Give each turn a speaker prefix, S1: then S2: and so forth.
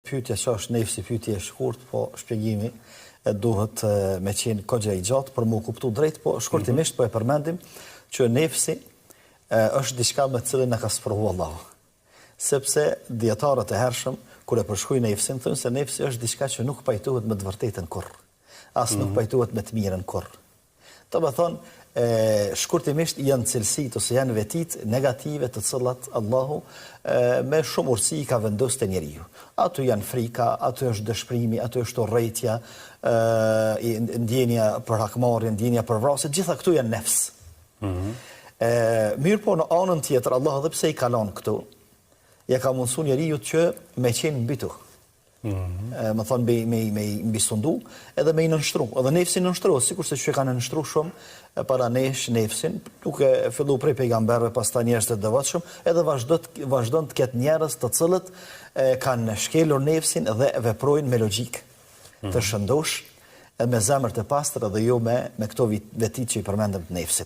S1: Pyetja që është nefsi, pyetje e shkurt, po shpjegimi duhet me qenë kogja i gjatë për mu kuptu drejt, po shkurtimisht po e përmendim që nefsi është diçka me cilën e ka sprovu Allahu. Sepse dietarët e hershëm, kur e përshkruajnë nefsin, thonë se nefsi është diçka që nuk pajtohet me të vërtetën kurr, as nuk pajtohet me të mirën kurr. Do të thonë, shkurtimisht janë cilësitë ose janë vetitë negative të cilat Allahu me shumë urtësi ka vendosur te njeriu. Ato janë frika, ato është dëshpërimi, ato është urrëtia, ndjenja për hakmarrje, ndjenja për vrasje, gjitha këto janë nefs. Mirë po në anën tjetër, Allah edhe pse i kalon këtu, ja ka mundësu njeriu që me qenë mbi to. Më thonë me mbi sundu edhe me i nënshtru. Edhe nefsi nënshtru, sikur se që kanë nënshtru shumë para nesh nefsin, duke fillu prej pejgamberëve, pastaj njerëz të devotshëm, edhe vazhdon të ketë njerëz të cilët kanë shkelur nefsin dhe veprojnë me logjik të shëndosh, me zemër të pastër edhe jo me këto vetitë që i përmendëm të nefsit.